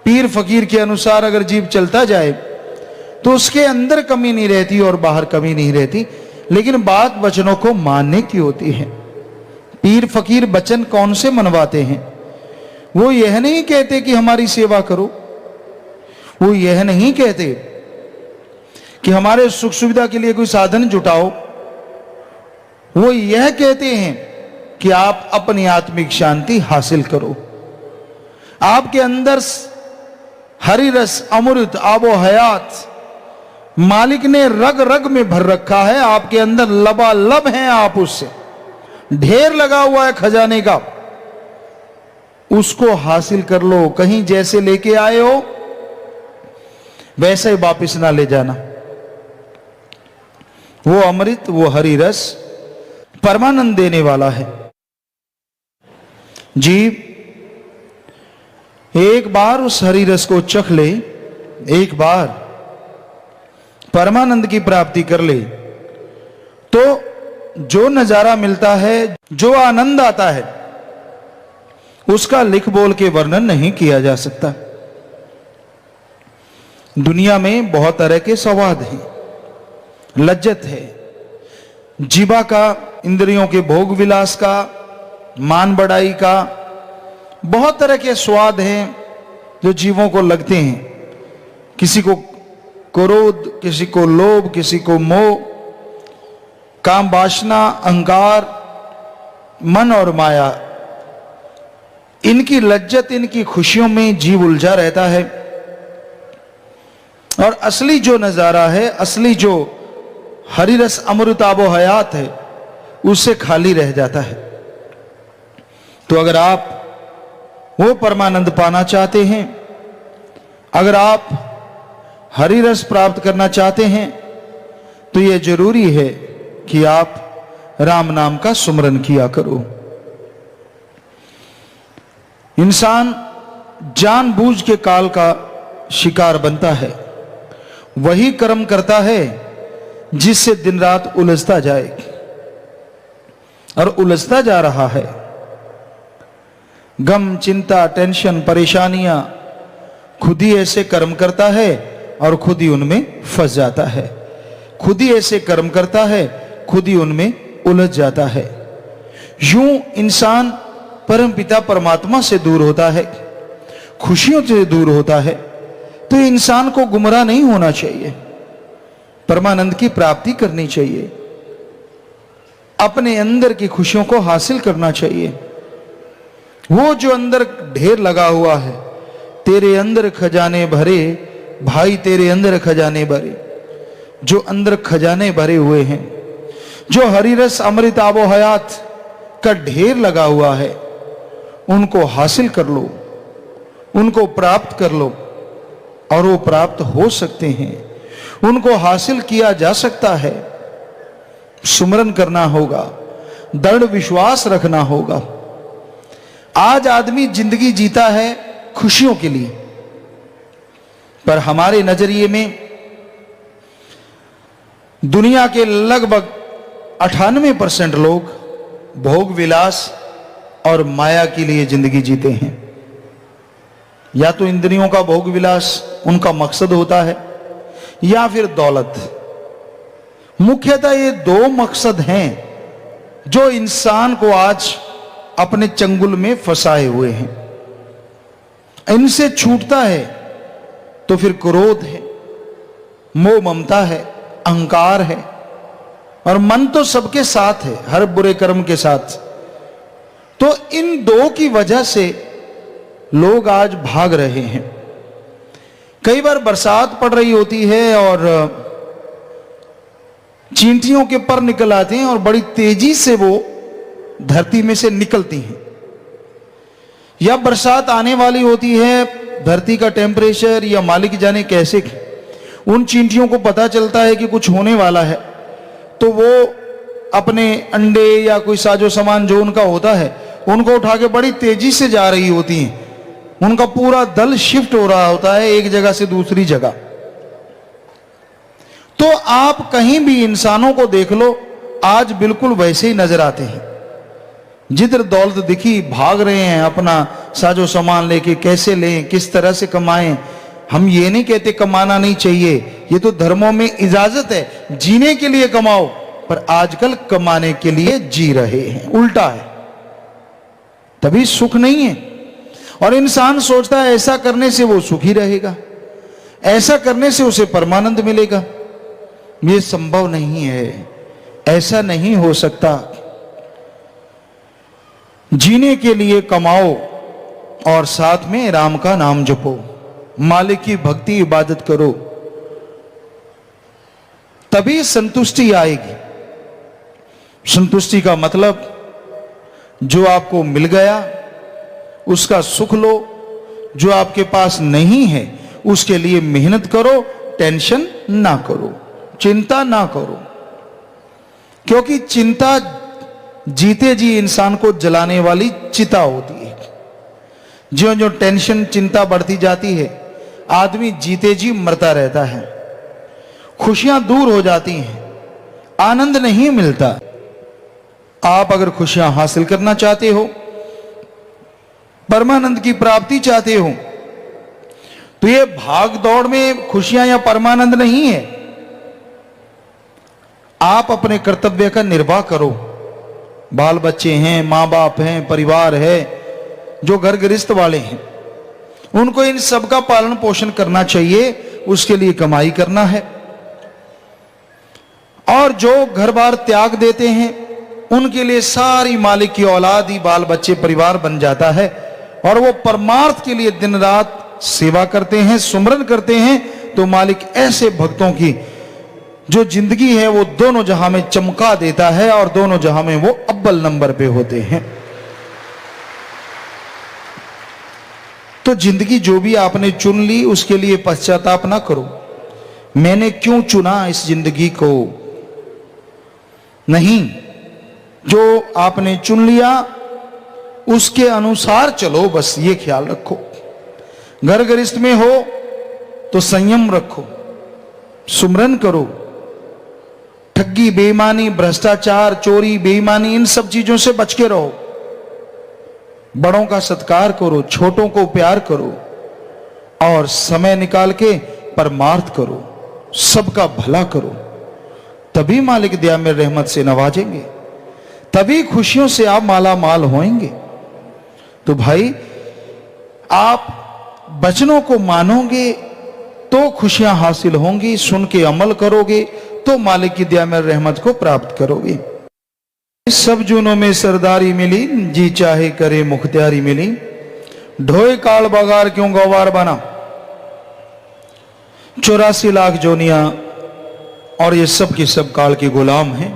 पीर फकीर के अनुसार अगर जीव चलता जाए तो उसके अंदर कमी नहीं रहती और बाहर कमी नहीं रहती, लेकिन बात वचनों को मानने की होती है। पीर फकीर वचन कौन से मनवाते हैं? वो यह नहीं कहते कि हमारी सेवा करो, वो यह नहीं कहते कि हमारे सुख सुविधा के लिए कोई साधन जुटाओ, वो यह कहते हैं कि आप अपनी आत्मिक शांति हासिल करो। आपके अंदर हरि रस अमृत आबो हयात मालिक ने रग रग में भर रखा है, आपके अंदर लबालब हैं, आप उससे ढेर लगा हुआ है खजाने का, उसको हासिल कर लो। कहीं जैसे लेके आए हो वैसे ही वापिस ना ले जाना। वो अमृत, वो हरि रस परमानंद देने वाला है। जीव एक बार उस हरि रस को चख ले, एक बार परमानंद की प्राप्ति कर ले, तो जो नजारा मिलता है, जो आनंद आता है, उसका लिख बोल के वर्णन नहीं किया जा सकता। दुनिया में बहुत तरह के स्वाद हैं, लज्जत है, जीवा का, इंद्रियों के भोग विलास का, मान बढ़ाई का, बहुत तरह के स्वाद हैं जो जीवों को लगते हैं। किसी को क्रोध, किसी को लोभ, किसी को मोह, काम वासना, अहंकार, मन और माया, इनकी लज्जत, इनकी खुशियों में जीव उलझा रहता है। और असली जो नजारा है, असली जो हरि रस अमृत आबो हयात है, उससे खाली रह जाता है। तो अगर आप वो परमानंद पाना चाहते हैं, अगर आप हरि रस प्राप्त करना चाहते हैं, तो यह जरूरी है कि आप राम नाम का सुमरन किया करो। इंसान जानबूझ के काल का शिकार बनता है, वही कर्म करता है जिससे दिन रात उलझता जाए और उलझता जा रहा है। गम, चिंता, टेंशन, परेशानियां, खुद ही ऐसे कर्म करता है और खुद ही उनमें फंस जाता है। खुद ही ऐसे कर्म करता है, खुद ही उनमें उलझ जाता है। यूं इंसान परमपिता परमात्मा से दूर होता है, खुशियों से दूर होता है। तो इंसान को गुमराह नहीं होना चाहिए, परमानंद की प्राप्ति करनी चाहिए, अपने अंदर की खुशियों को हासिल करना चाहिए। वो जो अंदर ढेर लगा हुआ है, तेरे अंदर खजाने भरे भाई, तेरे अंदर खजाने भरे, जो अंदर खजाने भरे हुए हैं, जो हरि रस अमृत आबो हयात का ढेर लगा हुआ है, उनको हासिल कर लो, उनको प्राप्त कर लो। और वो प्राप्त हो सकते हैं, उनको हासिल किया जा सकता है। सुमरन करना होगा, दृढ़ विश्वास रखना होगा। आज आदमी जिंदगी जीता है खुशियों के लिए, पर हमारे नजरिए में दुनिया के लगभग 98% लोग भोग विलास और माया के लिए जिंदगी जीते हैं। या तो इंद्रियों का भोग विलास उनका मकसद होता है, या फिर दौलत। मुख्यतः ये दो मकसद हैं जो इंसान को आज अपने चंगुल में फंसाए हुए हैं। इनसे छूटता है तो फिर क्रोध है, मोह ममता है, अहंकार है, और मन तो सबके साथ है, हर बुरे कर्म के साथ। तो इन दो की वजह से लोग आज भाग रहे हैं। कई बार बरसात पड़ रही होती है और चींटियों के पर निकल आते हैं और बड़ी तेजी से वो धरती में से निकलती हैं। या बरसात आने वाली होती है, धरती का टेम्परेचर या मालिक जाने कैसे उन चींटियों को पता चलता है कि कुछ होने वाला है, तो वो अपने अंडे या कोई साजो सामान जो उनका होता है उनको उठा के बड़ी तेजी से जा रही होती हैं। उनका पूरा दल शिफ्ट हो रहा होता है एक जगह से दूसरी जगह। तो आप कहीं भी इंसानों को देख लो, आज बिल्कुल वैसे ही नजर आते हैं। जिधर दौलत दिखी भाग रहे हैं, अपना साजो सामान लेके कैसे लें, किस तरह से कमाएं। हम ये नहीं कहते कमाना नहीं चाहिए, ये तो धर्मों में इजाजत है, जीने के लिए कमाओ, पर आजकल कमाने के लिए जी रहे हैं, उल्टा है, तभी सुख नहीं है। और इंसान सोचता है ऐसा करने से वो सुखी रहेगा, ऐसा करने से उसे परमानंद मिलेगा। ये संभव नहीं है, ऐसा नहीं हो सकता। जीने के लिए कमाओ और साथ में राम का नाम जपो, मालिक की भक्ति इबादत करो, तभी संतुष्टि आएगी। संतुष्टि का मतलब जो आपको मिल गया उसका सुख लो, जो आपके पास नहीं है उसके लिए मेहनत करो, टेंशन ना करो, चिंता ना करो, क्योंकि चिंता जीते जी इंसान को जलाने वाली चिता होती है। जो जो टेंशन चिंता बढ़ती जाती है, आदमी जीते जी मरता रहता है, खुशियां दूर हो जाती हैं, आनंद नहीं मिलता। आप अगर खुशियां हासिल करना चाहते हो, परमानंद की प्राप्ति चाहते हो, तो ये भाग दौड़ में खुशियां या परमानंद नहीं है। आप अपने कर्तव्य का निर्वाह करो। बाल बच्चे हैं, मां बाप हैं, परिवार है, जो घर गृहस्थ वाले हैं, उनको इन सब का पालन पोषण करना चाहिए, उसके लिए कमाई करना है। और जो घर बार त्याग देते हैं उनके लिए सारी मालिक की औलाद ही बाल बच्चे परिवार बन जाता है, और वो परमार्थ के लिए दिन रात सेवा करते हैं, सुमरन करते हैं। तो मालिक ऐसे भक्तों की जो जिंदगी है वो दोनों जहां में चमका देता है, और दोनों जहां में वो अव्वल नंबर पे होते हैं। तो जिंदगी जो भी आपने चुन ली उसके लिए पश्चाताप ना करो, मैंने क्यों चुना इस जिंदगी को, नहीं, जो आपने चुन लिया उसके अनुसार चलो, बस ये ख्याल रखो। घर गृहस्थ में हो तो संयम रखो, सुमरन करो, ठगी बेईमानी भ्रष्टाचार चोरी बेईमानी इन सब चीजों से बच के रहो। बड़ों का सत्कार करो, छोटों को प्यार करो, और समय निकाल के परमार्थ करो, सबका भला करो, तभी मालिक दया में रहमत से नवाजेंगे, तभी खुशियों से आप माला माल होएंगे। तो भाई आप वचनों को मानोगे तो खुशियां हासिल होंगी, सुन के अमल करोगे तो मालिक की दया में रहमत को प्राप्त करोगे। सब जूनों में सरदारी मिली, जी चाहे करे मुख्तियारी मिली, ढोए काल बगार क्यों गवार बना, 84 लाख जोनियां, और ये सब के सब काल के गुलाम हैं।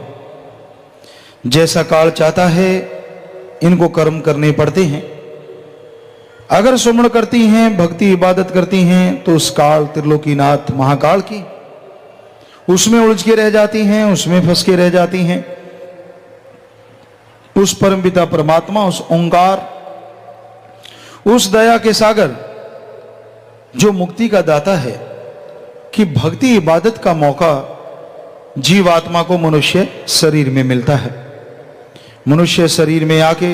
जैसा काल चाहता है इनको कर्म करने पड़ते हैं। अगर सुमरण करती हैं, भक्ति इबादत करती हैं, तो उस काल त्रिलोकीनाथ महाकाल की उसमें उलझ के रह जाती हैं, उसमें फंस के रह जाती हैं। उस परमपिता परमात्मा, उस ओंकार, उस दया के सागर जो मुक्ति का दाता है, कि भक्ति इबादत का मौका जीवात्मा को मनुष्य शरीर में मिलता है। मनुष्य शरीर में आके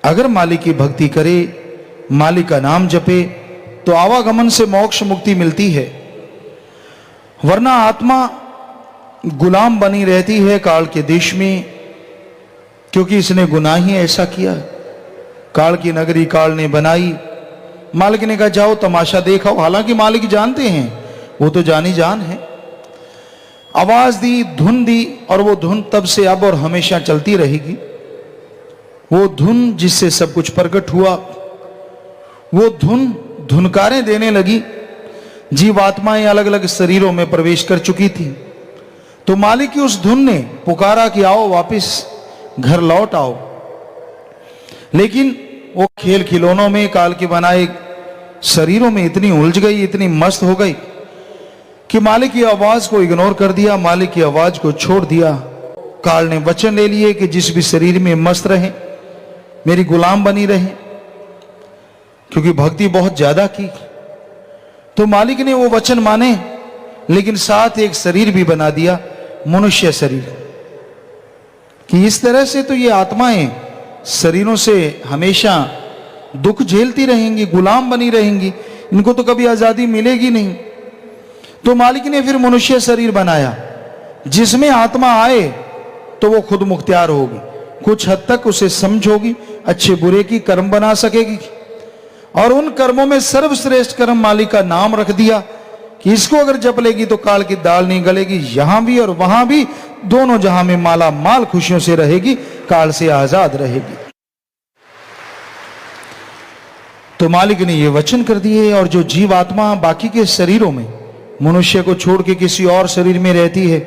अगर मालिक की भक्ति करे, मालिक का नाम जपे, तो आवागमन से मोक्ष मुक्ति मिलती है। वरना आत्मा गुलाम बनी रहती है काल के देश में, क्योंकि इसने गुनाह ही ऐसा किया। काल की नगरी काल ने बनाई, मालिक ने कहा जाओ तमाशा देखाओ, हालांकि मालिक जानते हैं, वो तो जानी जान है। आवाज दी, धुन दी, और वो धुन तब से अब और हमेशा चलती रहेगी। वो धुन जिससे सब कुछ प्रकट हुआ, वो धुन धुनकारें देने लगी। जीवात्माएं अलग अलग शरीरों में प्रवेश कर चुकी थी, तो मालिक की उस धुन ने पुकारा कि आओ वापिस घर लौट आओ। लेकिन वो खेल खिलौनों में, काल के बनाए शरीरों में इतनी उलझ गई, इतनी मस्त हो गई कि मालिक की आवाज को इग्नोर कर दिया, मालिक की आवाज को छोड़ दिया। काल ने वचन ले लिए कि जिस भी शरीर में मस्त रहे, मेरी गुलाम बनी रहे, क्योंकि भक्ति बहुत ज्यादा की। तो मालिक ने वो वचन माने, लेकिन साथ एक शरीर भी बना दिया, मनुष्य शरीर, कि इस तरह से तो ये आत्माएं शरीरों से हमेशा दुख झेलती रहेंगी, गुलाम बनी रहेंगी, इनको तो कभी आजादी मिलेगी नहीं। तो मालिक ने फिर मनुष्य शरीर बनाया जिसमें आत्मा आए तो वो खुद मुख्तियार होगी, कुछ हद तक उसे समझ होगी, अच्छे बुरे की कर्म बना सकेगी। और उन कर्मों में सर्वश्रेष्ठ कर्म मालिक का नाम रख दिया कि इसको अगर जप लेगी तो काल की दाल नहीं गलेगी, यहां भी और वहां भी, दोनों जहां में माला माल खुशियों से रहेगी, काल से आजाद रहेगी। तो मालिक ने ये वचन कर दिए। और जो जीवात्मा बाकी के शरीरों में मनुष्य को छोड़ के किसी और शरीर में रहती है,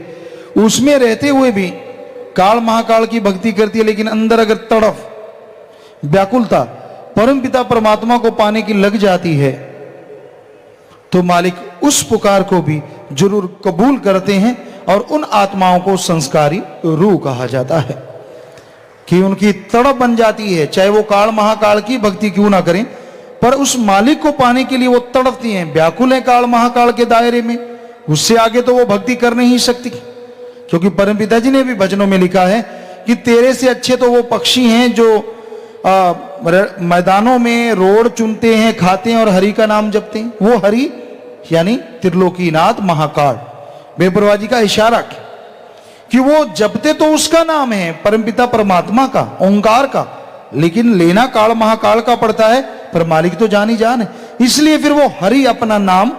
उसमें रहते हुए भी काल महाकाल की भक्ति करती है, लेकिन अंदर अगर तड़फ, व्याकुलता परम पिता परमात्मा को पाने की लग जाती है, तो मालिक उस पुकार को भी जरूर कबूल करते हैं। और उन आत्माओं को संस्कारी रूह कहा जाता है कि उनकी तड़प बन जाती है, चाहे वो काल महाकाल की भक्ति क्यों ना करें, पर उस मालिक को पाने के लिए वो तड़पती हैं, व्याकुल हैं काल महाकाल के दायरे में। उससे आगे तो वो भक्ति कर नहीं सकती, क्योंकि परम पिताजी ने भी भजनों में लिखा है कि तेरे से अच्छे तो वो पक्षी हैं जो मैदानों में रोड चुनते हैं, खाते हैं और हरि का नाम जपते हैं। वो हरि यानी त्रिलोकीनाथ महाकाल, बेपरवाह जी का इशारा कि वो जपते तो उसका नाम है, परमपिता परमात्मा का, ओंकार का, लेकिन लेना काल महाकाल का पड़ता है, पर मालिक तो जान ही जान है। इसलिए फिर वो हरि अपना नाम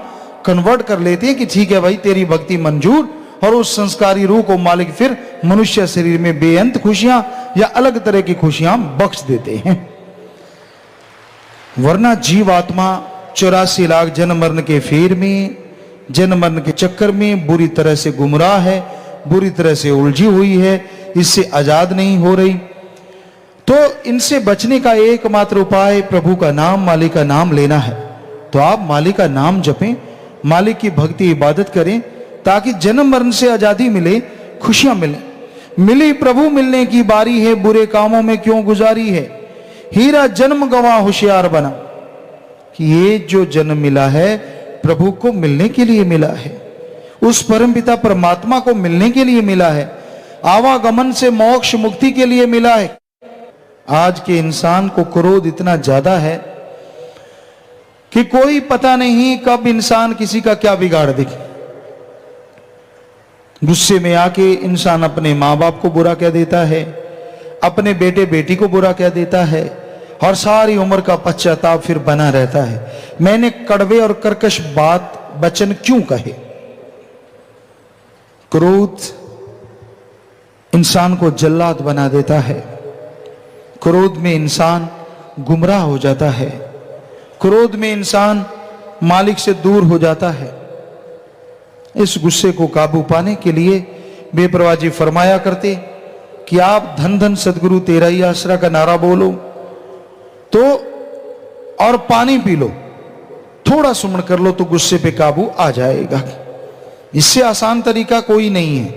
कन्वर्ट कर लेते हैं कि ठीक है भाई तेरी भक्ति मंजूर, और उस संस्कारी रूह को मालिक फिर मनुष्य शरीर में बेअंत खुशियां या अलग तरह की खुशियां बख्श देते हैं। वरना जीवात्मा 84 लाख जन्म मरण के फेर में, जन्म मरण के चक्कर में बुरी तरह से गुमराह है, बुरी तरह से उलझी हुई है, इससे आजाद नहीं हो रही। तो इनसे बचने का एकमात्र उपाय प्रभु का नाम, मालिक का नाम लेना है। तो आप मालिक का नाम जपें, मालिक की भक्ति इबादत करें, ताकि जन्म मरण से आजादी मिले, खुशियां मिले। मिली प्रभु मिलने की बारी है, बुरे कामों में क्यों गुजारी है, हीरा जन्म गवा होशियार बना। कि ये जो जन्म मिला है प्रभु को मिलने के लिए मिला है, उस परमपिता परमात्मा को मिलने के लिए मिला है, आवागमन से मोक्ष मुक्ति के लिए मिला है। आज के इंसान को क्रोध इतना ज्यादा है कि कोई पता नहीं कब इंसान किसी का क्या बिगाड़ दे। गुस्से में आके इंसान अपने माँ बाप को बुरा कह देता है, अपने बेटे बेटी को बुरा कह देता है, और सारी उम्र का पश्चाताप फिर बना रहता है, मैंने कड़वे और कर्कश बात वचन क्यों कहे। क्रोध इंसान को जल्लाद बना देता है, क्रोध में इंसान गुमराह हो जाता है, क्रोध में इंसान मालिक से दूर हो जाता है। इस गुस्से को काबू पाने के लिए बेपरवाह जी फरमाया करते कि आप धन धन सदगुरु तेरा ही आसरा का नारा बोलो तो, और पानी पी लो, थोड़ा सुमन कर लो तो गुस्से पे काबू आ जाएगा। इससे आसान तरीका कोई नहीं है।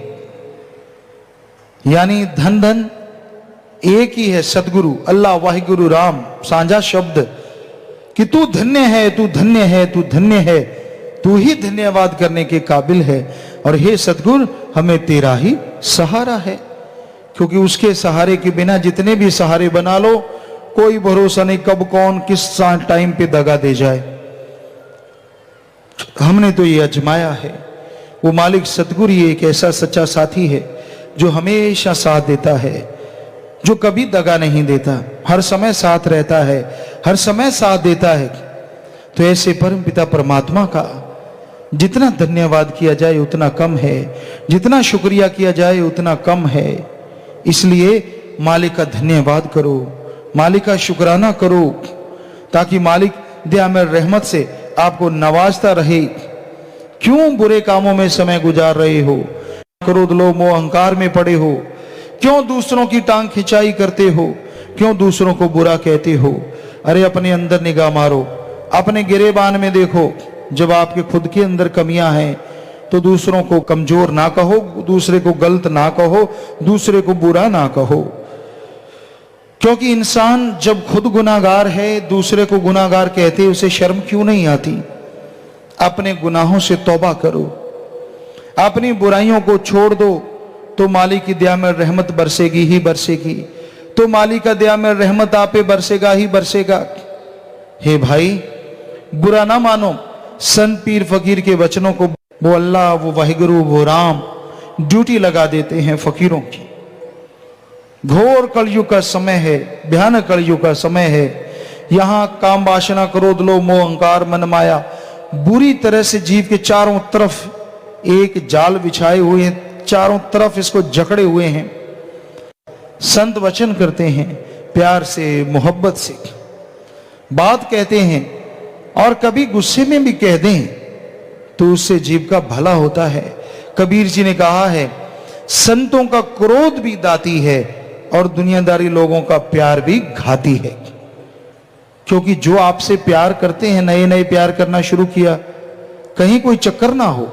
यानी धन धन एक ही है, सदगुरु अल्लाह वाहिगुरु राम, सांझा शब्द कि तू धन्य है, तू धन्य है, तू धन्य है, तू ही धन्यवाद करने के काबिल है। और हे सदगुरु हमें तेरा ही सहारा है, क्योंकि उसके सहारे के बिना जितने भी सहारे बना लो, कोई भरोसा नहीं कब कौन किस टाइम पे दगा दे जाए। हमने तो ये अजमाया है। वो मालिक सतगुरु ही एक ऐसा सच्चा साथी है जो हमेशा साथ देता है, जो कभी दगा नहीं देता, हर समय साथ रहता है, हर समय साथ देता है। तो ऐसे परम पिता परमात्मा का जितना धन्यवाद किया जाए उतना कम है, जितना शुक्रिया किया जाए उतना कम है। इसलिए मालिक का धन्यवाद करो, मालिक का शुक्राना करो, ताकि मालिक दया में रहमत से आपको नवाजता रहे। क्यों बुरे कामों में समय गुजार रहे हो, क्रोध लोभ मोह अहंकार में पड़े हो, क्यों दूसरों की टांग खिंचाई करते हो, क्यों दूसरों को बुरा कहते हो। अरे अपने अंदर निगाह मारो, अपने गिरेबान में देखो। जब आपके खुद के अंदर कमियां हैं तो दूसरों को कमजोर ना कहो, दूसरे को गलत ना कहो, दूसरे को बुरा ना कहो। क्योंकि इंसान जब खुद गुनाहगार है, दूसरे को गुनाहगार कहते उसे शर्म क्यों नहीं आती। अपने गुनाहों से तौबा करो, अपनी बुराइयों को छोड़ दो, तो मालिक की दया में रहमत बरसेगी ही बरसेगी। तो मालिक का दया में रहमत आप पे बरसेगा ही बरसेगा। हे भाई, बुरा ना मानो, संत पीर फकीर के वचनों को वो अल्लाह, वो वाहिगुरु, वो राम ड्यूटी लगा देते हैं फकीरों की। घोर कलयुग का समय है, भयानक कलयुग का समय है। यहां काम वासना क्रोध लोभ मोह अहंकार मन माया बुरी तरह से जीव के चारों तरफ एक जाल बिछाए हुए हैं, चारों तरफ इसको जकड़े हुए हैं। संत वचन करते हैं, प्यार से मोहब्बत से बात कहते हैं, और कभी गुस्से में भी कह दें तो उससे जीव का भला होता है। कबीर जी ने कहा है, संतों का क्रोध भी दाती है और दुनियादारी लोगों का प्यार भी घाती है। क्योंकि जो आपसे प्यार करते हैं, नए नए प्यार करना शुरू किया, कहीं कोई चक्कर ना हो,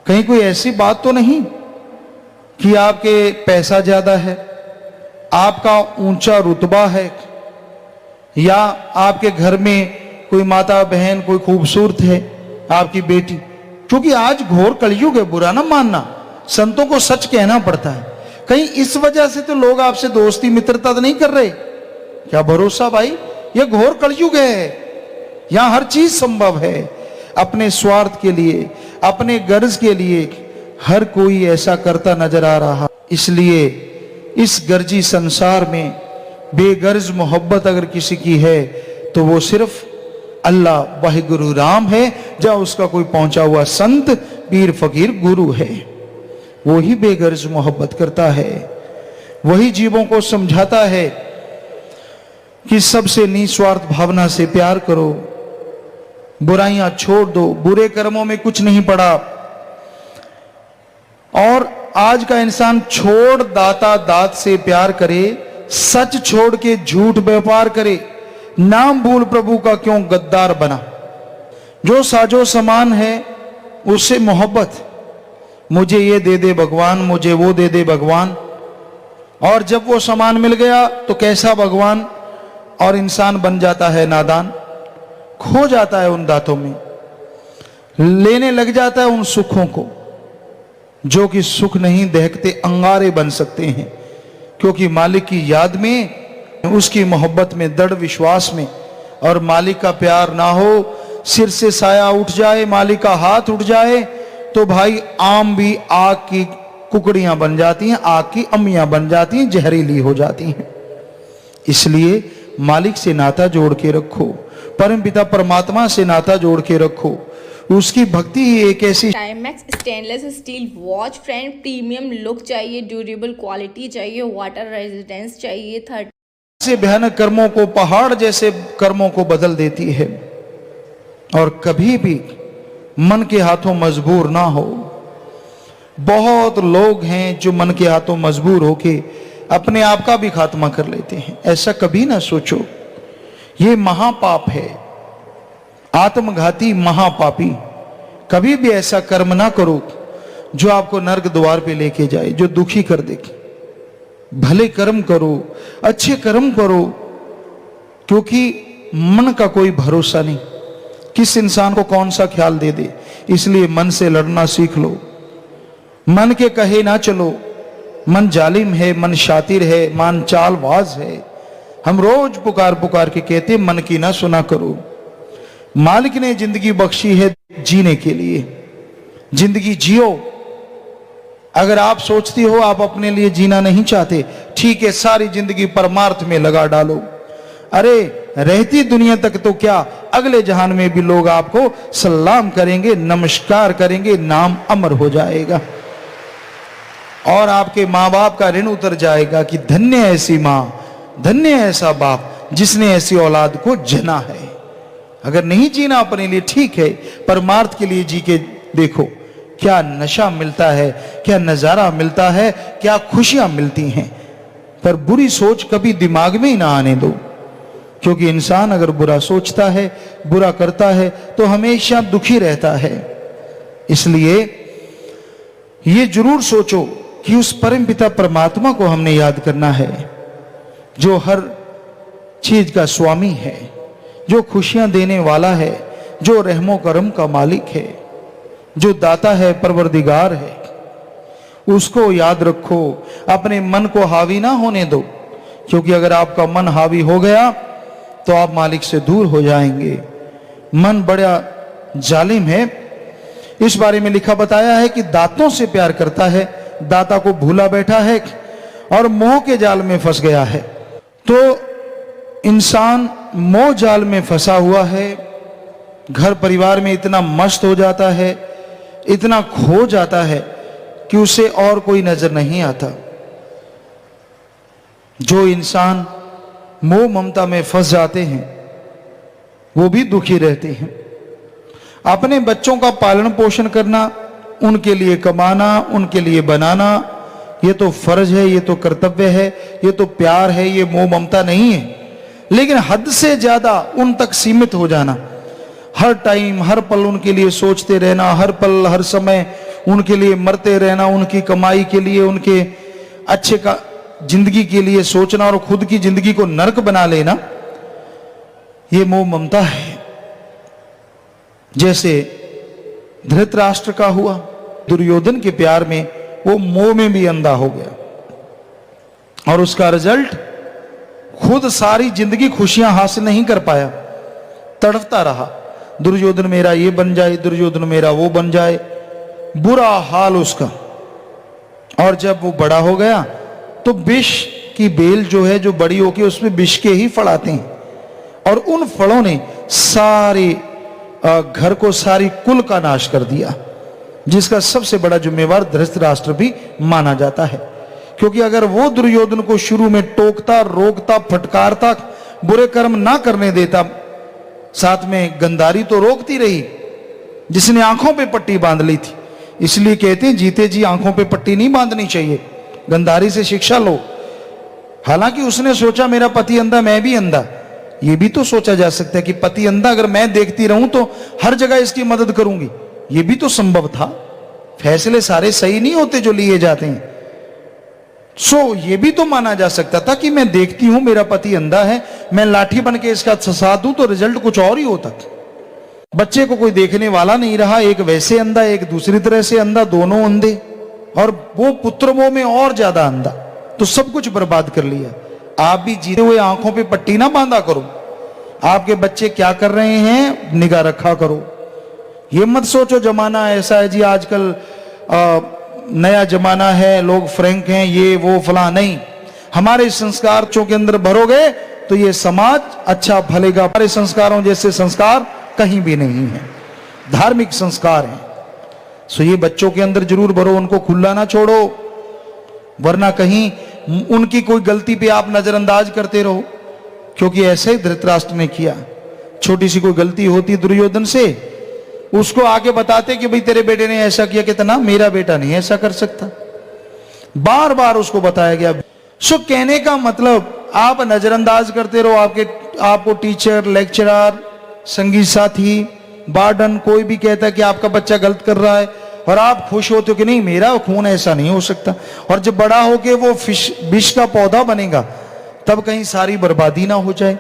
कहीं कोई ऐसी बात तो नहीं कि आपके पैसा ज्यादा है, आपका ऊंचा रुतबा है, या आपके घर में कोई माता बहन कोई खूबसूरत है, आपकी बेटी। क्योंकि आज घोर कलयुग है, बुरा ना मानना, संतों को सच कहना पड़ता है। कहीं इस वजह से तो लोग आपसे दोस्ती मित्रता तो नहीं कर रहे? क्या भरोसा भाई, यह घोर कलयुग है, यहां हर चीज संभव है। अपने स्वार्थ के लिए, अपने गर्ज के लिए हर कोई ऐसा करता नजर आ रहा। इसलिए इस गर्जी संसार में बेगर्ज मोहब्बत अगर किसी की है तो वो सिर्फ अल्लाह वाहिगुरु राम है, या उसका कोई पहुंचा हुआ संत पीर फकीर गुरु है। वो ही बेगर्ज मोहब्बत करता है, वही जीवों को समझाता है कि सबसे निस्वार्थ भावना से प्यार करो, बुराइयां छोड़ दो, बुरे कर्मों में कुछ नहीं पड़ा। और आज का इंसान छोड़ दाता दात से प्यार करे, सच छोड़ के झूठ व्यापार करे, नाम भूल प्रभु का क्यों गद्दार बना। जो साजो समान है उससे मोहब्बत, मुझे ये दे दे भगवान, मुझे वो दे दे भगवान, और जब वो सामान मिल गया तो कैसा भगवान, और इंसान बन जाता है नादान, खो जाता है उन दातों में, लेने लग जाता है उन सुखों को जो कि सुख नहीं, दहकते अंगारे बन सकते हैं। क्योंकि मालिक की याद में, उसकी मोहब्बत में, दृढ़ विश्वास में, और मालिक का प्यार ना हो, सिर से साया उठ जाए, मालिक का हाथ उठ जाए, तो भाई आम भी आग की कुकड़ियां बन जाती हैं, आग की अम्मियां बन जाती हैं, जहरीली हो जाती हैं। इसलिए मालिक से नाता जोड़ के रखो, परम पिता परमात्मा से नाता जोड़ के रखो। उसकी भक्ति ही एक ऐसी। Timex stainless steel watch friend, premium look चाहिए, ड्यूरेबल क्वालिटी चाहिए, वाटर रेजिस्टेंस चाहिए, 30 से भयानक कर्मों को, पहाड़ जैसे कर्मों को बदल देती है। और कभी भी मन के हाथों मजबूर ना हो। बहुत लोग हैं जो मन के हाथों मजबूर होके अपने आप का भी खात्मा कर लेते हैं। ऐसा कभी ना सोचो, ये महापाप है, आत्मघाती महापापी। कभी भी ऐसा कर्म ना करो जो आपको नर्क द्वार पे लेके जाए, जो दुखी कर दे। भले कर्म करो, अच्छे कर्म करो, क्योंकि मन का कोई भरोसा नहीं, किस इंसान को कौन सा ख्याल दे दे। इसलिए मन से लड़ना सीख लो, मन के कहे ना चलो। मन जालिम है, मन शातिर है, मन चालबाज है। हम रोज पुकार पुकार के कहते मन की ना सुना करो। मालिक ने जिंदगी बख्शी है जीने के लिए, जिंदगी जियो। अगर आप सोचती हो आप अपने लिए जीना नहीं चाहते, ठीक है, सारी जिंदगी परमार्थ में लगा डालो। अरे रहती दुनिया तक तो क्या, अगले जहान में भी लोग आपको सलाम करेंगे, नमस्कार करेंगे, नाम अमर हो जाएगा। और आपके माँ बाप का ऋण उतर जाएगा कि धन्य ऐसी माँ, धन्य ऐसा बाप जिसने ऐसी औलाद को जना है। अगर नहीं जीना अपने लिए, ठीक है, परमार्थ के लिए जी के देखो, क्या नशा मिलता है, क्या नजारा मिलता है, क्या खुशियां मिलती हैं। पर बुरी सोच कभी दिमाग में ही ना आने दो, क्योंकि इंसान अगर बुरा सोचता है, बुरा करता है, तो हमेशा दुखी रहता है। इसलिए ये जरूर सोचो कि उस परम पिता परमात्मा को हमने याद करना है, जो हर चीज का स्वामी है, जो खुशियां देने वाला है, जो रहमो करम का मालिक है, जो दाता है, परवरदिगार है। उसको याद रखो, अपने मन को हावी ना होने दो, क्योंकि अगर आपका मन हावी हो गया तो आप मालिक से दूर हो जाएंगे। मन बड़ा जालिम है। इस बारे में लिखा बताया है कि दांतों से प्यार करता है, दाता को भूला बैठा है और मोह के जाल में फंस गया है। तो इंसान मोह जाल में फंसा हुआ है, घर परिवार में इतना मस्त हो जाता है, इतना खो जाता है कि उसे और कोई नजर नहीं आता। जो इंसान मोह ममता में फंस जाते हैं वो भी दुखी रहते हैं। अपने बच्चों का पालन पोषण करना, उनके लिए कमाना, उनके लिए बनाना, ये तो फर्ज है, ये तो कर्तव्य है, ये तो प्यार है, ये मोह ममता नहीं है। लेकिन हद से ज्यादा उन तक सीमित हो जाना, हर टाइम हर पल उनके लिए सोचते रहना, हर पल हर समय उनके लिए मरते रहना, उनकी कमाई के लिए, उनके अच्छे का जिंदगी के लिए सोचना और खुद की जिंदगी को नरक बना लेना, ये मोह ममता है। जैसे धृतराष्ट्र का हुआ, दुर्योधन के प्यार में वो मोह में भी अंधा हो गया और उसका रिजल्ट खुद सारी जिंदगी खुशियां हासिल नहीं कर पाया, तड़पता रहा। दुर्योधन मेरा ये बन जाए, दुर्योधन मेरा वो बन जाए, बुरा हाल उसका। और जब वो बड़ा हो गया तो विष की बेल जो है, जो बड़ी होके उसमें विष के ही फल आते हैं और उन फलों ने सारे घर को, सारी कुल का नाश कर दिया, जिसका सबसे बड़ा जिम्मेवार धृतराष्ट्र भी माना जाता है। क्योंकि अगर वो दुर्योधन को शुरू में टोकता, रोकता, फटकारता, बुरे कर्म ना करने देता, साथ में गंधारी तो रोकती रही, जिसने आंखों पे पट्टी बांध ली थी। इसलिए कहते हैं जीते जी आंखों पे पट्टी नहीं बांधनी चाहिए, गंधारी से शिक्षा लो। हालांकि उसने सोचा मेरा पति अंधा, मैं भी अंधा। ये भी तो सोचा जा सकता है कि पति अंधा अगर मैं देखती रहूं तो हर जगह इसकी मदद करूंगी, ये भी तो संभव था। फैसले सारे सही नहीं होते जो लिए जाते हैं। ये भी तो माना जा सकता था कि मैं देखती हूं मेरा पति अंधा है, मैं लाठी बन के इसका साथ दूं तो रिजल्ट कुछ और ही होता। बच्चे को कोई देखने वाला नहीं रहा, एक वैसे अंधा, एक दूसरी तरह से अंधा, दोनों अंधे, और वो पुत्र मोह में और ज्यादा अंधा, तो सब कुछ बर्बाद कर लिया। आप भी जीते हुए आंखों पे पट्टी ना बांधा करो। आपके बच्चे क्या कर रहे हैं निगाह रखा करो। ये मत सोचो जमाना ऐसा है जी, आजकल नया जमाना है, लोग फ्रैंक हैं, ये वो फला, नहीं। हमारे संस्कार के अंदर भरोगे तो ये समाज अच्छा फलेगा। हमारे संस्कारों जैसे संस्कार कहीं भी नहीं है, धार्मिक संस्कार हैं। ये बच्चों के अंदर जरूर भरो, उनको खुला ना छोड़ो, वरना कहीं उनकी कोई गलती पे आप नजरअंदाज करते रहो। क्योंकि ऐसे ही धृतराष्ट्र ने किया, छोटी सी कोई गलती होती दुर्योधन से, उसको आके बताते कि भाई तेरे बेटे ने ऐसा किया, कितना मेरा बेटा नहीं ऐसा कर सकता, बार बार उसको बताया गया। कहने का मतलब आप नजरअंदाज करते रहो। आपको टीचर, लेक्चरर, संगीत साथी, वार्डन कोई भी कहता है कि आपका बच्चा गलत कर रहा है और आप खुश होते हो कि नहीं मेरा खून ऐसा नहीं हो सकता, और जब बड़ा होके वो विष का पौधा बनेगा तब कहीं सारी बर्बादी ना हो जाए।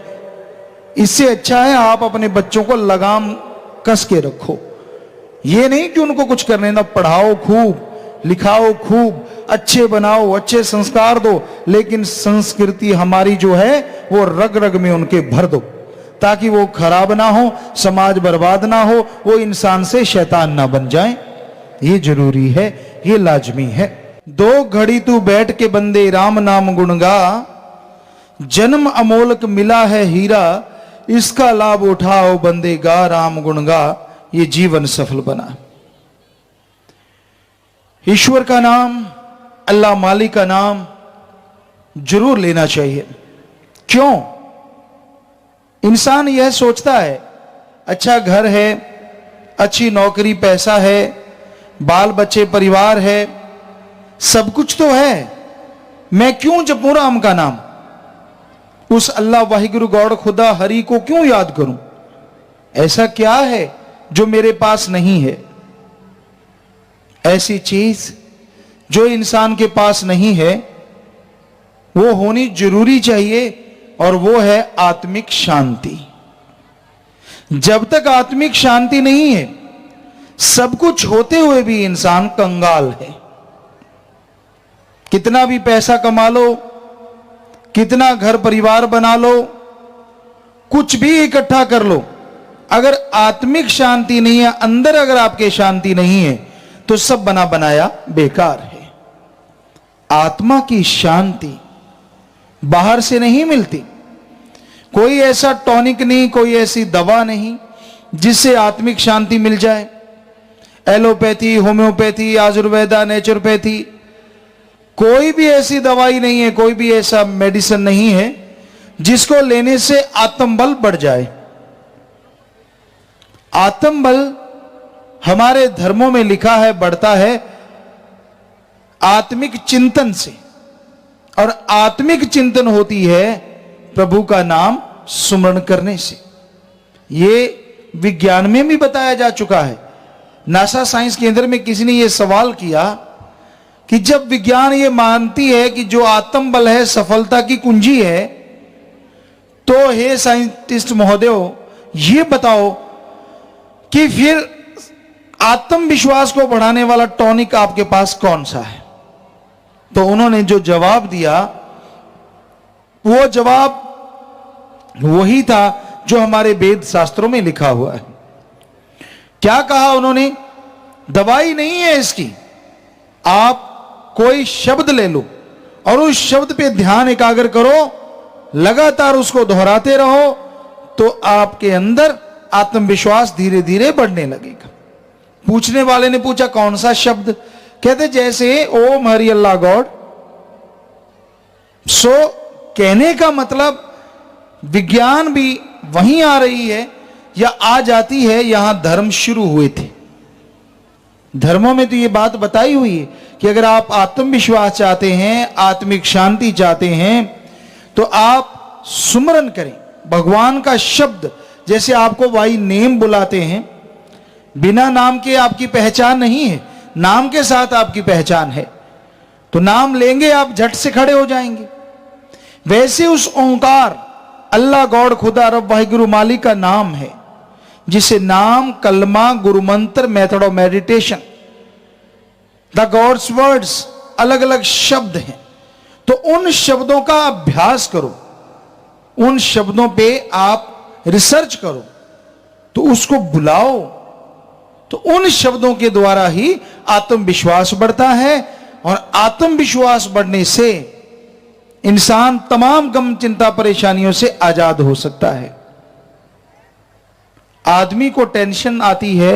इससे अच्छा है आप अपने बच्चों को लगाम कस के रखो। ये नहीं कि उनको कुछ करने ना, पढ़ाओ खूब, लिखाओ खूब, अच्छे बनाओ, अच्छे संस्कार दो, लेकिन संस्कृति हमारी जो है वो रग रग में उनके भर दो, ताकि वो खराब ना हो, समाज बर्बाद ना हो, वो इंसान से शैतान ना बन जाए। ये जरूरी है, ये लाजमी है। 2 घड़ी तू बैठ के बंदे राम नाम गुण गा, जन्म अमोलक मिला है हीरा, इसका लाभ उठाओ बंदे गा राम गुण गा, ये जीवन सफल बना। ईश्वर का नाम, अल्लाह मालिक का नाम जरूर लेना चाहिए। क्यों? इंसान यह सोचता है अच्छा घर है, अच्छी नौकरी, पैसा है, बाल बच्चे, परिवार है, सब कुछ तो है, मैं क्यों जपूं राम का नाम, उस अल्लाह वाहिगुरु गौड़ खुदा हरि को क्यों याद करूं? ऐसा क्या है जो मेरे पास नहीं है? ऐसी चीज जो इंसान के पास नहीं है वो होनी जरूरी चाहिए, और वो है आत्मिक शांति। जब तक आत्मिक शांति नहीं है, सब कुछ होते हुए भी इंसान कंगाल है। कितना भी पैसा कमा लो, कितना घर परिवार बना लो, कुछ भी इकट्ठा कर लो, अगर आत्मिक शांति नहीं है, अंदर अगर आपके शांति नहीं है, तो सब बना बनाया बेकार है। आत्मा की शांति बाहर से नहीं मिलती। कोई ऐसा टॉनिक नहीं, कोई ऐसी दवा नहीं जिससे आत्मिक शांति मिल जाए। एलोपैथी, होम्योपैथी, आयुर्वेदा, नेचुरोपैथी, कोई भी ऐसी दवाई नहीं है, कोई भी ऐसा मेडिसिन नहीं है जिसको लेने से आत्मबल बढ़ जाए। आत्मबल हमारे धर्मों में लिखा है बढ़ता है आत्मिक चिंतन से, और आत्मिक चिंतन होती है प्रभु का नाम सुमरण करने से। ये विज्ञान में भी बताया जा चुका है। नासा साइंस केंद्र में किसी ने यह सवाल किया कि जब विज्ञान ये मानती है कि जो आत्मबल है सफलता की कुंजी है, तो हे साइंटिस्ट महोदय, ये बताओ कि फिर आत्मविश्वास को बढ़ाने वाला टॉनिक आपके पास कौन सा है? तो उन्होंने जो जवाब दिया, वो जवाब वही था जो हमारे वेद शास्त्रों में लिखा हुआ है। क्या कहा उन्होंने? दवाई नहीं है इसकी, आप कोई शब्द ले लो और उस शब्द पे ध्यान एकाग्र करो, लगातार उसको दोहराते रहो, तो आपके अंदर आत्मविश्वास धीरे धीरे बढ़ने लगेगा। पूछने वाले ने पूछा कौन सा शब्द? कहते जैसे ओम हरि अल्लाह गॉड। सो कहने का मतलब विज्ञान भी वहीं आ रही है या आ जाती है, यहां धर्म शुरू हुए थे। धर्मों में तो ये बात बताई हुई है कि अगर आप आत्मविश्वास चाहते हैं, आत्मिक शांति चाहते हैं, तो आप सुमरन करें भगवान का शब्द। जैसे आपको भाई नेम बुलाते हैं, बिना नाम के आपकी पहचान नहीं है, नाम के साथ आपकी पहचान है। तो नाम लेंगे आप झट से खड़े हो जाएंगे। वैसे उस ओंकार अल्लाह गॉड खुदा रब वाहिगुरु मालिक का नाम है, जिसे नाम, कलमा, गुरु मंत्र, method of meditation, the gods words, अलग अलग शब्द हैं। तो उन शब्दों का अभ्यास करो, उन शब्दों पे आप रिसर्च करो, तो उसको बुलाओ, तो उन शब्दों के द्वारा ही आत्मविश्वास बढ़ता है। और आत्मविश्वास बढ़ने से इंसान तमाम गम, चिंता, परेशानियों से आजाद हो सकता है। आदमी को टेंशन आती है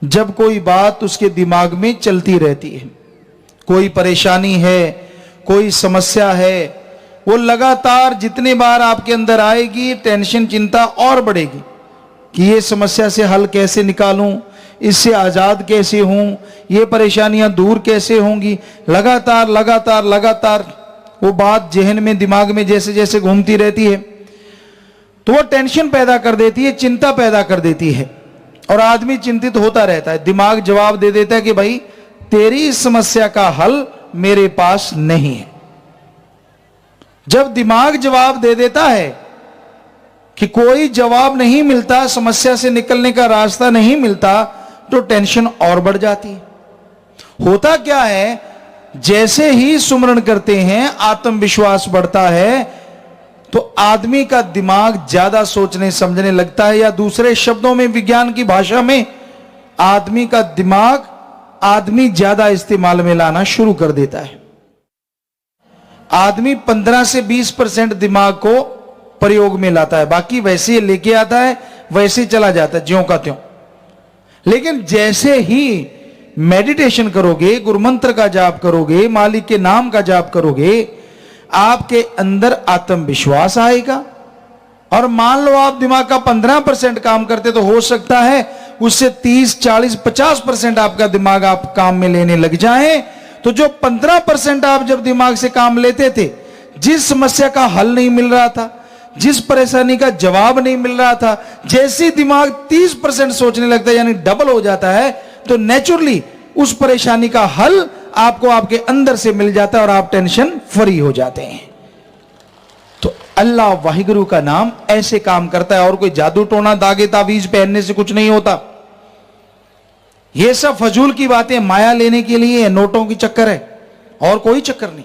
जब कोई बात उसके दिमाग में चलती रहती है, कोई परेशानी है, कोई समस्या है, वो लगातार जितने बार आपके अंदर आएगी, टेंशन, चिंता और बढ़ेगी कि ये समस्या से हल कैसे निकालूं, इससे आजाद कैसे हूं, ये परेशानियां दूर कैसे होंगी। लगातार लगातार लगातार वो बात जहन में, दिमाग में जैसे जैसे घूमती रहती है, तो वो टेंशन पैदा कर देती है, चिंता पैदा कर देती है, और आदमी चिंतित होता रहता है। दिमाग जवाब दे देता है कि भाई तेरी इस समस्या का हल मेरे पास नहीं है। जब दिमाग जवाब दे देता है कि कोई जवाब नहीं मिलता, समस्या से निकलने का रास्ता नहीं मिलता, तो टेंशन और बढ़ जाती है। होता क्या है, जैसे ही सुमरण करते हैं आत्मविश्वास बढ़ता है, तो आदमी का दिमाग ज्यादा सोचने समझने लगता है, या दूसरे शब्दों में, विज्ञान की भाषा में, आदमी का दिमाग आदमी ज्यादा इस्तेमाल में लाना शुरू कर देता है। आदमी 15 से 20% दिमाग को प्रयोग में लाता है, बाकी वैसे लेके आता है, वैसे चला जाता है ज्यों का त्यों। लेकिन जैसे ही मेडिटेशन करोगे, गुरु मंत्र का जाप करोगे, मालिक के नाम का जाप करोगे, आपके अंदर आत्मविश्वास आएगा। और मान लो आप दिमाग का 15% काम करते, तो हो सकता है उससे 30, 40, 50% आपका दिमाग आप काम में लेने लग जाएं। तो जो 15% आप जब दिमाग से काम लेते थे, जिस समस्या का हल नहीं मिल रहा था, जिस परेशानी का जवाब नहीं मिल रहा था, जैसे दिमाग 30% सोचने लगता है, यानी डबल हो जाता है, तो नेचुरली उस परेशानी का हल आपको आपके अंदर से मिल जाता है और आप टेंशन फ्री हो जाते हैं। तो अल्लाह वाहिगुरु का नाम ऐसे काम करता है, और कोई जादू टोना, दागे, तावीज पहनने से कुछ नहीं होता। ये सब फजूल की बातें, माया लेने के लिए, नोटों की चक्कर है, और कोई चक्कर नहीं।